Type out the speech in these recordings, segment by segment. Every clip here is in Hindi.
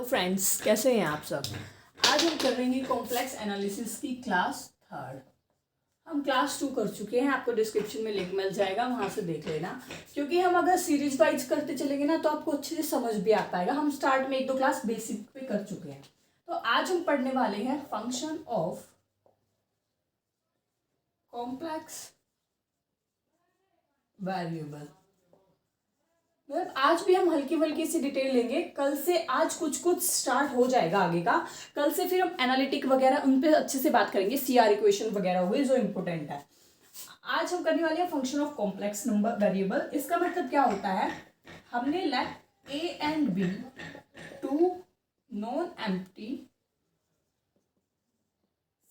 हेलो फ्रेंड्स, कैसे हैं आप सब। आज हम कर रहे हैं कॉम्प्लेक्स एनालिसिस की क्लास 3। हम क्लास 2 कर चुके हैं। आपको डिस्क्रिप्शन में लिंक मिल जाएगा, वहाँ से देख लेना। क्योंकि हम अगर सीरीज वाइज करते चलेंगे ना तो आपको अच्छे से समझ भी आ पाएगा। हम स्टार्ट में 1-2 क्लास बेसिक पे कर चुके हैं। तो आज हम पढ़ने वाले हैं फंक्शन ऑफ कॉम्प्लेक्स वेरिएबल। मतलब आज भी हम हल्की वल्की सी डिटेल लेंगे। कल से आज कुछ स्टार्ट हो जाएगा आगे का। कल से फिर हम एनालिटिक वगैरह उन पे अच्छे से बात करेंगे। सीआर इक्वेशन वगैरह हुए जो इंपॉर्टेंट है। आज हम करने वाले हैं function of complex number variable. इसका मतलब क्या होता है, हमने let A and B two non empty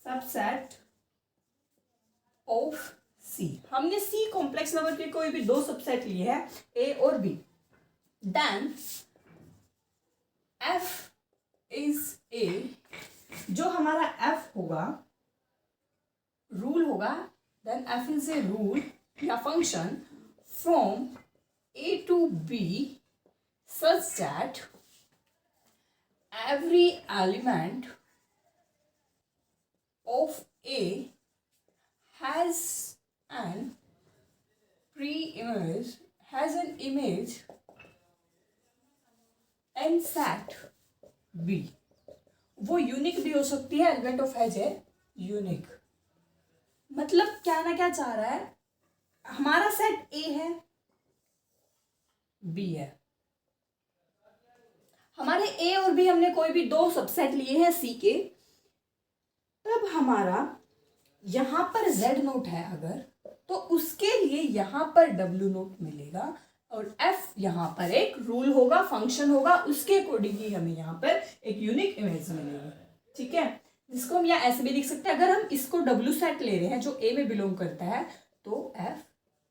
subset of C. हमने सी कॉम्प्लेक्स नंबर के कोई भी 2 सबसेट लिए हैं, ए और B. Then f is a, जो हमारा f होगा रूल होगा, then f is a rule या function from a to b such that every element of a has an image and set B. वो यूनिक भी हो सकती है, एलिमेंट ऑफ एज है यूनिक। मतलब क्या ना क्या चाह रहा है, हमारा सेट ए है, बी है। हमारे ए और बी हमने कोई भी 2 सबसेट लिए हैं सी के। तब हमारा यहां पर जेड नोट है अगर, तो उसके लिए यहां पर डब्ल्यू नोट मिलेगा और f यहाँ पर एक रूल होगा, फंक्शन होगा, उसके अकॉर्डिंग ही हमें यहाँ पर एक यूनिक इमेज मिलेगी। ठीक है, जिसको हम यहाँ ऐसे भी लिख सकते हैं। अगर हम इसको w सेट ले रहे हैं जो a में बिलोंग करता है तो f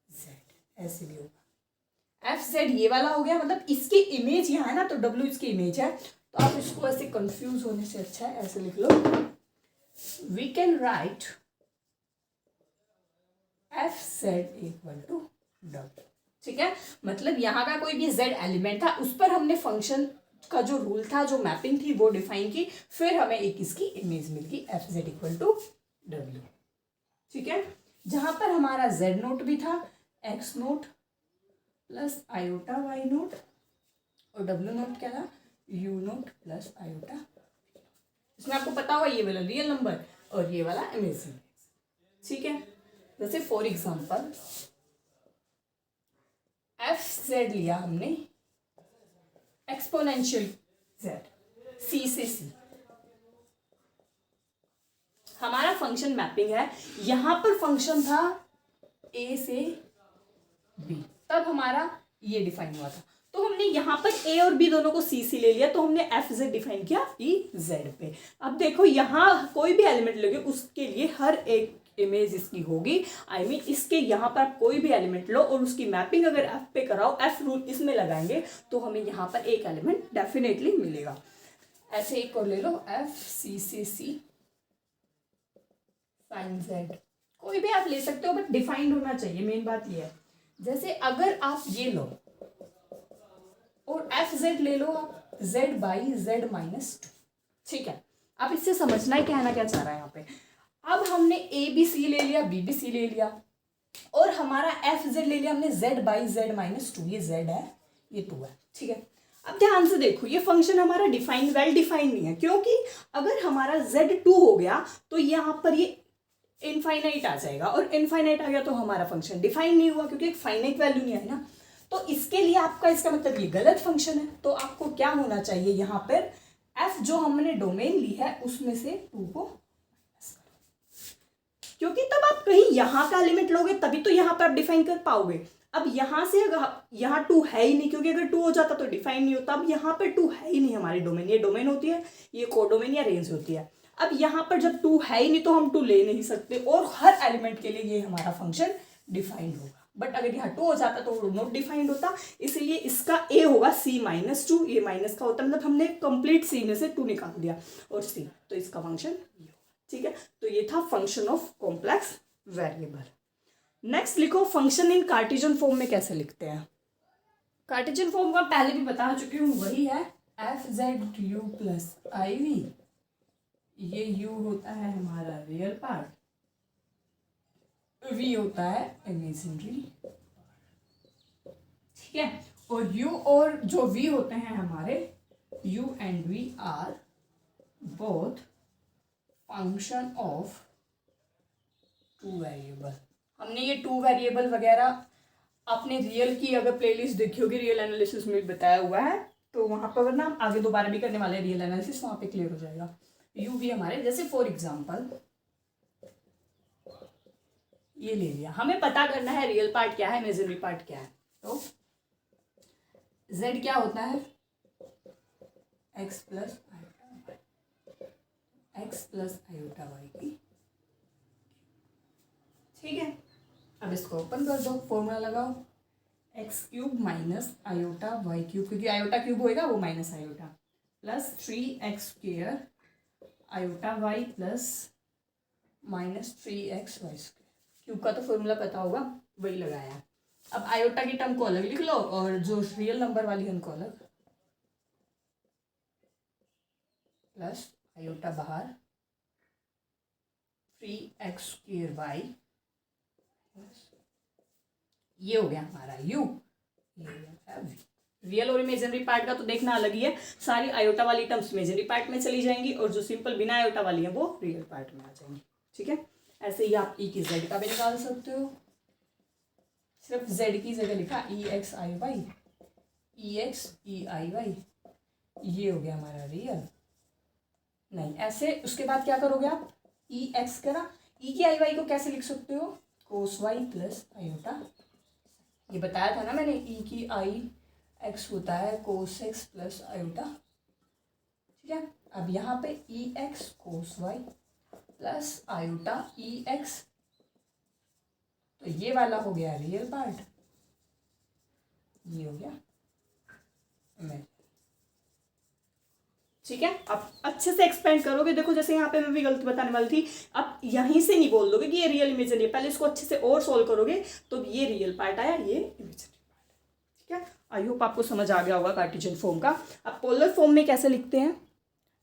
z ऐसे भी होगा। f z ये वाला हो गया, मतलब इसकी इमेज यहाँ है ना, तो w इसकी इमेज है। तो आप इसको ऐसे कंफ्यूज होने से अच्छा है ऐसे लिख लो, we can write f z equal to w। ठीक है, मतलब यहाँ का कोई भी z एलिमेंट था, उस पर हमने फंक्शन का जो रूल था, जो मैपिंग थी, वो डिफाइन की। फिर हमें एक इसकी इमेज मिल गई F Z equal to W. ठीक है, जहां पर हमारा z नोट भी था, x note plus iota y note, और w नोट क्या था, u नोट प्लस आयोटा। इसमें आपको पता होगा ये वाला रियल नंबर और ये वाला इमेजिनरी। ठीक है, जैसे फॉर एग्जाम्पल एफ जेड लिया हमने एक्सपोनेंशियल जेड, सी से सी। हमारा फंक्शन मैपिंग है, यहां पर फंक्शन था ए से बी, तब हमारा ये डिफाइन हुआ था। तो हमने यहां पर ए और बी दोनों को सी से ले लिया, तो हमने एफ जेड डिफाइन किया ई जेड पे। अब देखो यहां कोई भी एलिमेंट लगे उसके लिए हर एक इमेज इसकी होगी। आई मीन इसके यहाँ पर आप कोई भी एलिमेंट लो और उसकी मैपिंग अगर एफ पे कराओ, एफ रूल इसमें लगाएंगे तो हमें यहाँ पर एक एलिमेंट डेफिनेटली मिलेगा। ऐसे एक और ले लो, एफ सी से सी साइन जेड, कोई भी आप ले सकते हो, बट डिफाइंड होना चाहिए। मेन बात ये है, जैसे अगर आप ये लो और एफ जेड ले लो आप जेड बाई जेड माइनस 2। ठीक है, आप इससे समझना है कहना क्या चाह रहा है यहाँ पे। अब हमने ए बी सी ले लिया, बी बी सी ले लिया, और हमारा एफ जेड ले लिया हमने जेड बाई जेड माइनस 2। ये जेड है, ये 2 है। ठीक है, अब ध्यान से देखो, ये फंक्शन हमारा डिफाइन वेल डिफाइंड नहीं है, क्योंकि अगर हमारा जेड 2 हो गया तो यहाँ पर ये इनफाइनाइट आ जाएगा, और इनफाइनाइट आ गया तो हमारा फंक्शन डिफाइन नहीं हुआ, क्योंकि एक फाइनाइट वैल्यू नहीं है ना। तो इसके लिए आपका इसका मतलब ये गलत फंक्शन है। तो आपको क्या होना चाहिए, यहाँ पर एफ जो हमने डोमेन ली है उसमें से 2 को, क्योंकि तब आप कहीं यहाँ का एलिमेंट लोगे तभी तो यहाँ पर आप डिफाइन कर पाओगे। अब यहाँ से यहाँ 2 है ही नहीं, क्योंकि अगर 2 हो जाता तो डिफाइन नहीं होता। अब यहाँ पर 2 है ही नहीं हमारी डोमेन, ये डोमेन होती है, ये कोडोमेन या रेंज होती है। अब यहाँ पर जब 2 है ही नहीं तो हम 2 ले नहीं सकते, और हर एलिमेंट के लिए ये हमारा फंक्शन डिफाइंड होगा। बट अगर यहाँ 2 हो जाता तो नॉट डिफाइंड होता, इसलिए इसका ए होगा c माइनस 2। ये माइनस का होता है, मतलब हमने कंप्लीट c में से 2 निकाल दिया और c, तो इसका फंक्शन ये होगा। ठीक है, तो ये था function of complex variable. Next लिखो, फंक्शन इन कार्टेशियन फॉर्म में कैसे लिखते हैं। कार्टेशियन फॉर्म का पहले भी बता चुकी हूँ, वही है F Z U plus I V, ये यू होता है हमारा रियल पार्ट, वी होता है इमेजिनरी, ठीक है। और यू और जो वी होते हैं हमारे, U and V are both function of two variable. हमने ये टू वेरिएबल वगैरह आपने रियल की अगर प्लेलिस्ट देखी होगी, रियल एनालिसिस में बताया हुआ है, तो वहाँ पर ना हम आगे दोबारा भी करने वाले हैं रियल एनालिसिस, वहाँ पे क्लियर हो जाएगा। यू भी हमारे, जैसे फॉर एग्जांपल ये ले लिया, हमें पता करना है रियल पार्ट क्या है, इमेजिनरी पार्ट क्या है। तो z क्या होता है, x प्लस आयोटा वाई की, ठीक है। अब इसको ओपन कर दो, फॉर्मूला लगाओ, X cube minus iota Y cube, क्योंकि आयोटा क्यूब होएगा वो minus iota, plus 3x square iota Y plus minus 3x Y square. Cube का तो फॉर्मूला पता होगा, वही लगाया। अब आयोटा की टर्म को अलग लिख लो और जो रियल नंबर वाली है उनको अलग, प्लस आयोटा बाहर 3x स्क्वेयर वाई, ये हो गया हमारा यू, ये हो गया वी। रियल और इमेजिनरी पार्ट का तो देखना अलग ही है, सारी आयोटा वाली टर्म्स इमेजिनरी पार्ट में चली जाएंगी और जो सिंपल बिना आयोटा वाली है वो रियल पार्ट में आ जाएंगी, ठीक है। ऐसे ही आप ई की जेड का भी निकाल सकते हो, सिर्फ जेड की जगह लिखा ई एक्स आई वाई, ई एक्स ई आई वाई, ये हो गया हमारा रियल। नहीं ऐसे उसके बाद क्या करोगे आप, ई एक्स करा, ई की आई वाई को कैसे लिख सकते हो, कोस वाई प्लस आयोटा, ये बताया था ना मैंने, ई की आई एक्स होता है कोस एक्स प्लस आयोटा, ठीक है। अब यहाँ पे ई x cos y plus iota ई एक्स, तो ये वाला हो गया रियल पार्ट, ये हो गया इमेज, ठीक है। आप अच्छे से एक्सपेंड करोगे, देखो जैसे यहाँ पे मैं भी गलती बताने वाली थी, आप यहीं से नहीं बोल दोगे कि ये रियल इमेजिनरी है, पहले इसको अच्छे से और सोल्व करोगे तो ये रियल पार्ट आया, ये इमेजिनरी पार्ट, ठीक है। आई होप आपको समझ आ गया होगा कार्टेशियन फॉर्म का। अब पोलर फॉर्म में कैसे लिखते हैं,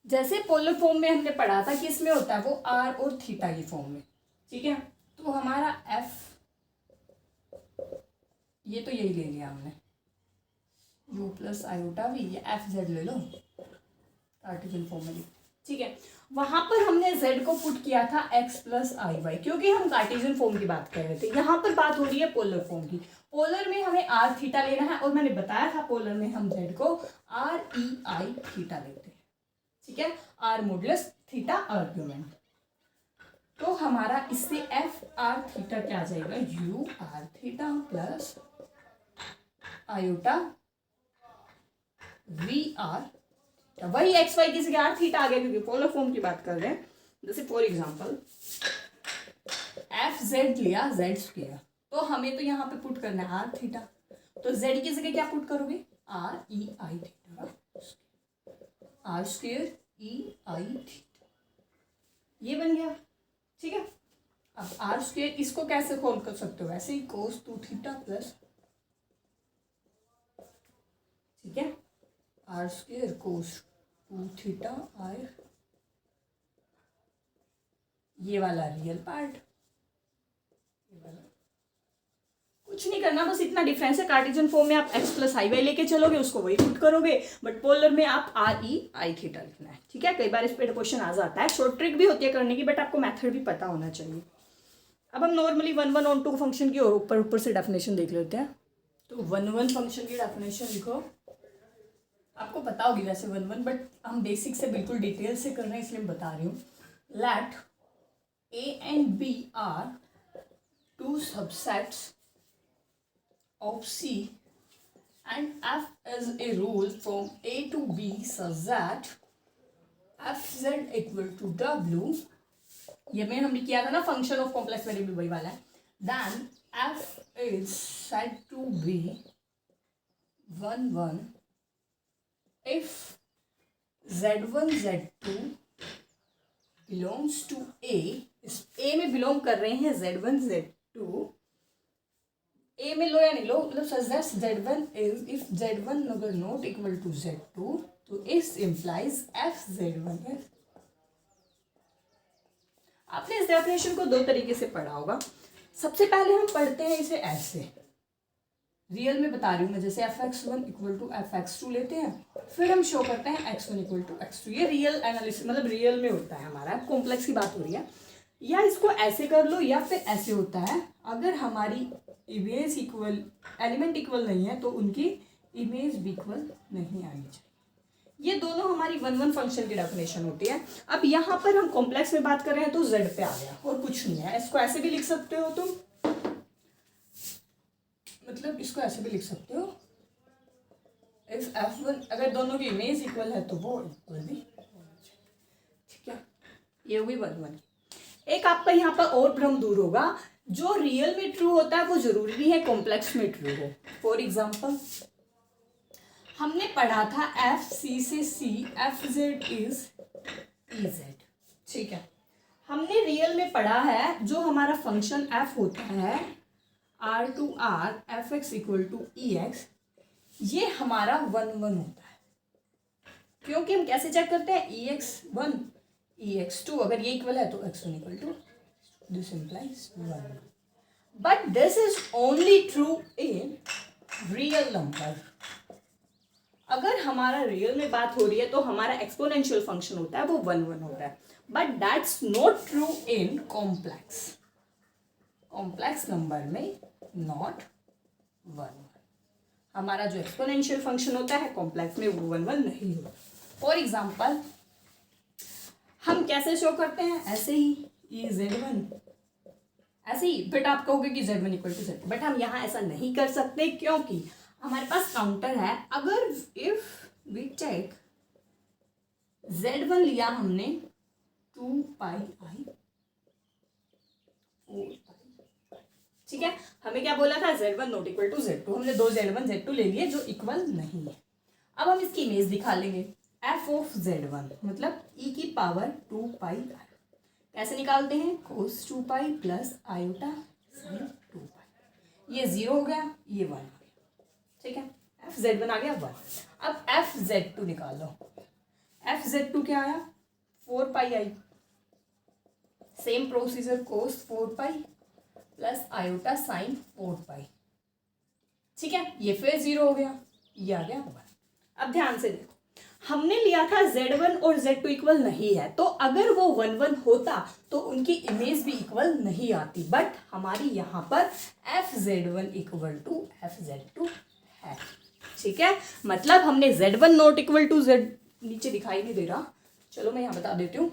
जैसे पोलर फॉर्म में हमने पढ़ा था कि इसमें होता है वो आर और थीटा की फॉर्म में, ठीक है। तो हमारा एफ, ये तो यही ले लिया हमने, यू प्लस आयोटा वी, ये एफ जेड ले लो कार्टेशियन फॉर्म में, ठीक है। वहां पर हमने z को पुट किया था x प्लस आई वाई, क्योंकि हम कार्टेशियन फॉर्म की बात कर रहे थे। यहाँ पर बात हो रही है पोलर फॉर्म की, पोलर में हमें r थीटा लेना है, और मैंने बताया था पोलर में हम z को r e i थीटा लेते हैं, ठीक है, r मॉडुलस थीटा आर्ग्यूमेंट। तो हमारा इससे एफ आर थीटा क्या आ जाएगा, U R theta plus iota V R, वही एक्स वाई की जगह आर थीटा आ गया, क्योंकि पोलर फॉर्म की बात कर रहे हैं। जैसे फॉर एग्जांपल एफ जेड लिया जेड स्क्वायर, तो हमें तो यहाँ पे पुट करना है आर थीटा, तो जेड की जगह क्या पुट करोगे, r e i theta, r square e i theta, ये बन गया, ठीक है। अब आर स्क्वायर इसको कैसे खोल कर सकते हो, वैसे ही कोस 2 थीटा प्लस, ठीक है, r square cos 2 theta r, ये वाला रियल पार्ट, ये वाला कुछ नहीं करना, बस इतना डिफरेंस है। कार्टेशियन फॉर्म में आप एक्स प्लस आई वाई लेके चलोगे, उसको वही पुट करोगे, बट पोलर में आप आर ई आई थीटा लिखना है, ठीक है। कई बार इस पे क्वेश्चन आ जाता है, शॉर्ट ट्रिक भी होती है करने की, बट आपको मेथड भी पता होना चाहिए। अब हम नॉर्मली 1/1 फंक्शन की और ऊपर से डेफिनेशन देख लेते हैं। तो 1/1 फंक्शन की डेफिनेशन लिखो, आपको पता होगी वैसे 1/1, बट हम बेसिक से बिल्कुल डिटेल से कर रहे हैं इसलिए मैं बता रही हूँ। Let A and B are two subsets of C and F is a rule from A to B such that Fz equal to W, ये में हमने किया था ना फंक्शन ऑफ कॉम्प्लेक्स वेरिएबल, वही वाला है। Then F is said to be 1/1 if Z1 Z2 belongs to A, इस A में बिलोंग कर रहे हैं Z1 Z2, A में लो या नहीं लो, मतलब such that Z1 is if Z1 अगर नॉट इक्वल टू Z2 तो इस इम्प्लाइज f(z1) है। आपने इस डेफिनेशन को दो तरीके से पढ़ा होगा। सबसे पहले हम पढ़ते हैं इसे ऐसे, रियल में बता रही हूँ मैं, जैसे fx1 इक्वल टू fx2 लेते हैं, फिर हम शो करते हैं x1 इक्वल टू x2। ये रियल एनालिसिस मतलब रियल में होता है हमारा, कॉम्प्लेक्स की बात हो रही है। या इसको ऐसे कर लो या फिर ऐसे होता है, अगर हमारी इमेज इक्वल, एलिमेंट इक्वल नहीं है तो उनकी इमेज भी इक्वल नहीं आनी चाहिए। ये दोनों हमारी 1-1 फंक्शन की डेफिनेशन होती है। अब यहाँ पर हम कॉम्प्लेक्स में बात कर रहे हैं तो z पे आ गया और कुछ नहीं है। इसको ऐसे भी लिख सकते हो तुम, मतलब इसको ऐसे भी लिख सकते हो, इफ f1, अगर दोनों की इमेज इक्वल है तो वो इक्वल भी, ठीक है। ये हुई 1-1। एक आपका यहाँ पर और भ्रम दूर होगा, जो रियल में ट्रू होता है वो जरूरी नहीं है कॉम्प्लेक्स में ट्रू हो। फॉर एग्जाम्पल हमने पढ़ा था एफ सी से C f z is e z, ठीक है। हमने रियल में पढ़ा है जो हमारा फंक्शन एफ होता है R to R f x equal to e x, ये हमारा 1-1 होता है। क्योंकि हम कैसे चेक करते हैं, ई एक्स 1 ई एक्स 2, अगर ये इक्वल है तो x1 equal to, this implies 1। But this is only true in real number. अगर हमारा रियल में बात हो रही है तो हमारा एक्सपोनेंशियल फंक्शन होता है वो 1-1 होता है, but that's not true in complex. Complex number में नॉट 1-1। हमारा जो एक्सपोनेंशियल फंक्शन होता है कॉम्प्लेक्स में वो 1-1 नहीं होता। फॉर एग्जाम्पल हम कैसे शो करते हैं, ऐसे ही ई z1, ऐसे ही, बट आप कहोगे कि z1 equal to z, but हम यहाँ ऐसा नहीं कर सकते क्योंकि हमारे पास काउंटर है। अगर इफ वी टेक z1 लिया हमने 2 पाई i 4 पाई, ठीक है। हमें क्या बोला था, z1 not equal to z2, हमने दो z1 z2 ले लिए जो इक्वल नहीं है। अब हम इसकी इमेज दिखा लेंगे, f ऑफ z1 मतलब e की पावर 2 पाई i। कैसे निकालते हैं, cos 2 पाई प्लस आयोटा sin 2 पाई। ये 0 हो गया, ये 1 हो गया, ठीक है। एफ z1 आ गया 1। अब एफ z2 निकाल लो। एफ z2 क्या आया, 4 पाई आई, same procedure, cos 4 pi plus iota sine 4 pi, ठीक है। ये फिर 0 हो गया, ये आ गया 1। अब ध्यान से देखो, हमने लिया था z1 और z2 इक्वल नहीं है, तो अगर वो 1-1 होता तो उनकी इमेज भी इक्वल नहीं आती, बट हमारी यहाँ पर f(z1) इक्वल टू f(z2) है, ठीक है। मतलब हमने z1 not equal to z, नीचे दिखाई नहीं दे रहा, चलो मैं यहाँ बता देती हूँ।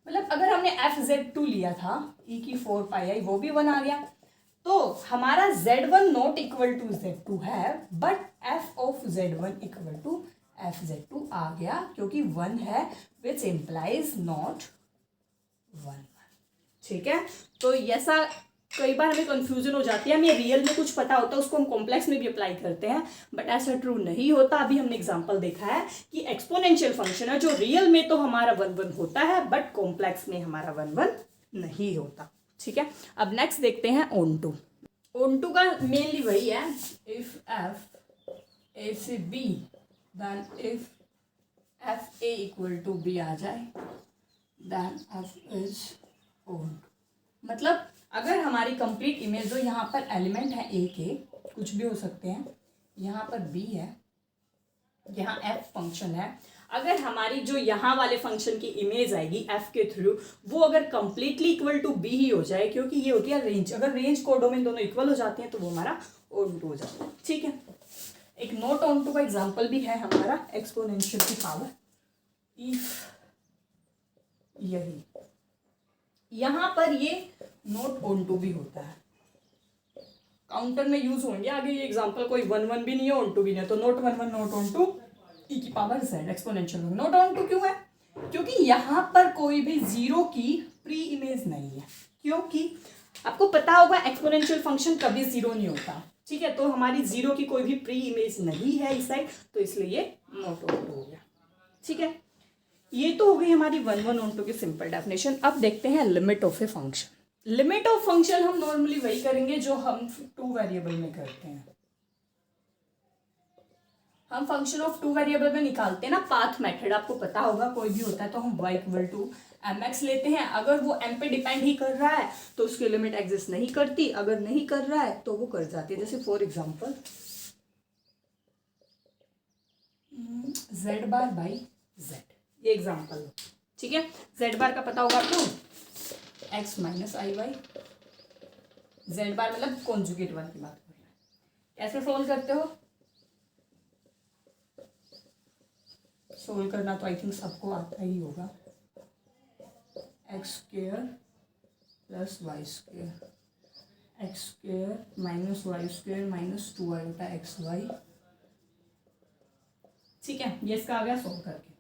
मतलब अगर हमने f(z2) लिया था, e की 4 पाई आई, वो भी 1 आ गया, तो हमारा z1 not equal to z2 है, but f of z1 equal to f(z2) आ गया क्योंकि 1 है, विच इम्प्लाइज नॉट 1-1, ठीक है। तो ऐसा कई बार हमें कंफ्यूजन हो जाती है, हमें रियल में कुछ पता होता है उसको हम कॉम्प्लेक्स में भी अप्लाई करते हैं, बट ऐसा ट्रू नहीं होता। अभी हमने एग्जांपल देखा है कि एक्सपोनेंशियल फंक्शन है जो रियल में तो हमारा 1-1 होता है, बट कॉम्प्लेक्स में हमारा 1-1 नहीं होता, ठीक है। अब नेक्स्ट देखते हैं ऑन टू का मेनली वही है, इफ एफ ए से B then if F A equal to B आ जाए देन एफ इज ऑन। मतलब अगर हमारी कंप्लीट इमेज हो, यहाँ पर एलिमेंट है ए के, कुछ भी हो सकते हैं, यहाँ पर बी है, यहाँ एफ फंक्शन है, अगर हमारी जो यहाँ वाले फंक्शन की इमेज आएगी एफ के थ्रू, वो अगर कंप्लीटली इक्वल टू बी ही हो जाए, क्योंकि ये होती है रेंज, अगर रेंज कोडोमेन दोनों इक्वल हो जाते हैं तो वो हमारा ऑन टू हो जाता है, ठीक है। एक नॉट ऑन टू का एग्जाम्पल भी है हमारा, एक्सपोनेंशियल की पावर इफ, यही यहाँ पर ये नॉट ऑन टू भी होता है, काउंटर में यूज होंगे आगे। ये एग्जांपल कोई 1-1 भी नहीं है, ऑन टू भी नहीं है, तो not 1-1 not onto e की power z exponential. Not onto क्यों है, क्योंकि यहाँ पर कोई भी जीरो की प्री इमेज नहीं है, क्योंकि आपको पता होगा एक्सपोनेंशियल फंक्शन कभी जीरो नहीं होता, ठीक है। तो हमारी जीरो की कोई भी प्री इमेज नहीं है इस साइड, तो इसलिए ये नॉट ऑन टू हो गया, ठीक है। ये तो हो गई हमारी 1-1 ऑन टू की सिंपल डेफिनेशन। अब देखते हैं limit of a function. Limit of function हम नॉर्मली वही करेंगे जो हम 2 वेरिएबल में करते हैं। हम फंक्शन ऑफ टू वेरिएबल में निकालते हैं ना पाथ मेथड, आपको पता होगा कोई भी होता है तो हम y equal to m x लेते हैं। अगर वो m पे डिपेंड ही कर रहा है तो उसकी लिमिट एग्जिस्ट नहीं करती, अगर नहीं कर रहा है तो वो कर जाती है। जैसे for example z bar by z, ये एग्जांपल लो, ठीक है। z बार का पता होगा आपको, x माइनस आई वाई, z बार मतलब कॉन्जुगेट वन की बात कर रहे हैं। कैसे सोल्व करते हो? सोल्व करना तो आई थिंक सबको आता ही होगा। X square plus y square, x square minus y square minus 2y बटा एक्स वाई, ठीक है। ये इसका आ गया सोल्व करके।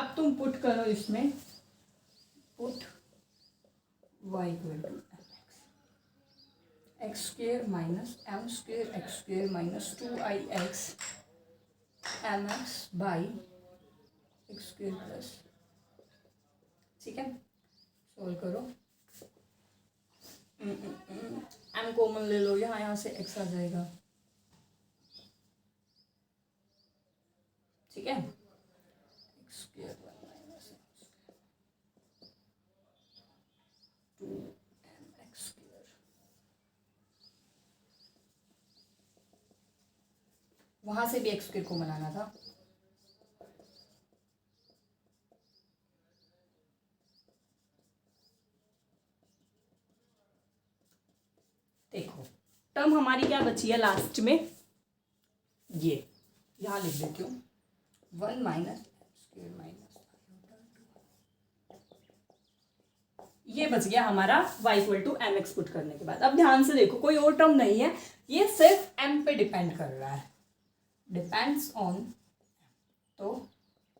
अब तुम पुट करो इसमें, put y equal to x square minus m square x square minus 2i x m x by x square plus, ठीक है। सोल्व करो, एम कॉमन ले लो, यहाँ से एक्स आ जाएगा, ठीक है। X square minus 2mx square, वहां से भी एक्स स्क्वेयर को बनाना था। देखो टर्म हमारी क्या बची है लास्ट में, ये यहाँ लिख देती हूँ, 1 माइनस स्क्वायर माइनस, ये बच गया हमारा y equal to m x put करने के बाद। अब ध्यान से देखो, कोई और टर्म नहीं है, ये सिर्फ m पे डिपेंड कर रहा है, डिपेंड्स ऑन, तो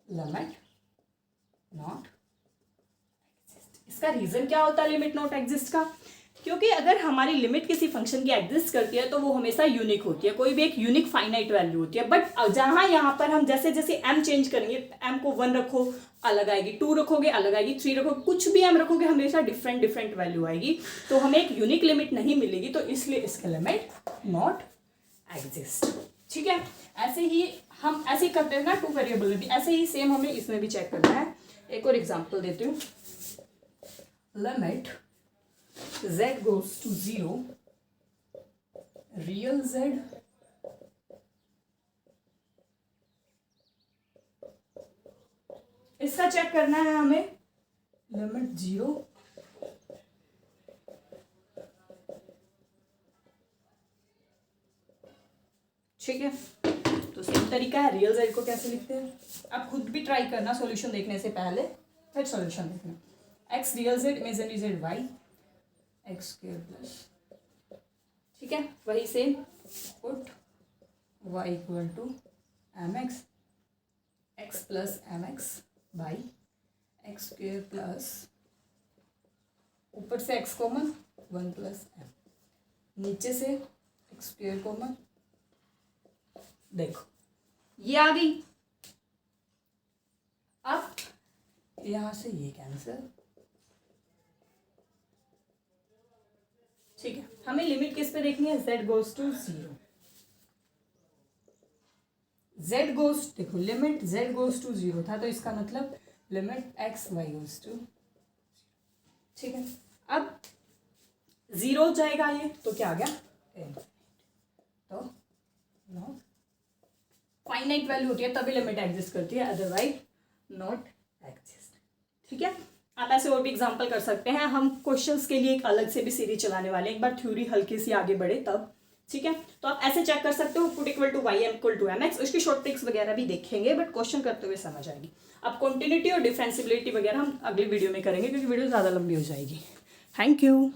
लिमिट नॉट एग्जिस्ट। इसका रीजन क्या होता है लिमिट नॉट एग्जिस्ट का? क्योंकि अगर हमारी लिमिट किसी फंक्शन की एग्जिस्ट करती है तो वो हमेशा यूनिक होती है, कोई भी एक यूनिक फाइनाइट वैल्यू होती है। बट जहाँ यहाँ पर हम जैसे जैसे m चेंज करेंगे, m को 1 रखो अलग आएगी, 2 रखोगे अलग आएगी, 3 रखोगे, कुछ भी m रखोगे हमेशा डिफरेंट डिफरेंट वैल्यू आएगी, तो हमें एक यूनिक लिमिट नहीं मिलेगी, तो इसलिए इसका लिमिट नॉट एग्जिस्ट, ठीक है। ऐसे ही हम ऐसे ही करते हैं ना टू वेरिएबल में भी, ऐसे ही सेम हमें इसमें भी चेक करना है। एक और एग्जाम्पल देती हूँ, limit z goes to 0, real z इसका चेक करना है हमें, लिमिट 0 ठीक है। तो सेम तरीका है, रियल z को कैसे लिखते हैं आप खुद भी ट्राई करना सॉल्यूशन देखने से पहले, फिर सॉल्यूशन देखना। x real z imaginary z y x square plus, ठीक है। वही same put y equal to m x, x plus m x by x square plus, ऊपर से x कॉमन 1 प्लस एम, नीचे से एक्स स्क्वेयर कॉमन, देखो ये आ गई। अब यहाँ से ये कैंसिल, ठीक है। हमें लिमिट किस पे देखनी है, z goes to 0, z goes, देखो लिमिट z गोज टू 0 था, तो इसका मतलब limit x y goes to, ठीक है। अब 0 हो जाएगा ये, तो क्या आ गया इनफिनिट, तो नॉट फाइनाइट वैल्यू होती है तभी लिमिट एग्जिस्ट करती है, अदरवाइज नॉट एग्जिस्ट, ठीक है। आप ऐसे और भी एग्जांपल कर सकते हैं, हम क्वेश्चंस के लिए एक अलग से भी सीरीज चलाने वाले हैं, एक बार थ्योरी हल्की सी आगे बढ़े तब, ठीक है। तो आप ऐसे चेक कर सकते हो, put equal to y equal to m x, उसकी शॉर्ट ट्रिक्स वगैरह भी देखेंगे, बट क्वेश्चन करते हुए समझ आएगी। अब कॉन्टिन्यूटी और डिफरेंशिएबिलिटी वगैरह हम अगली वीडियो में करेंगे, क्योंकि वीडियो ज़्यादा लंबी हो जाएगी। Thank you.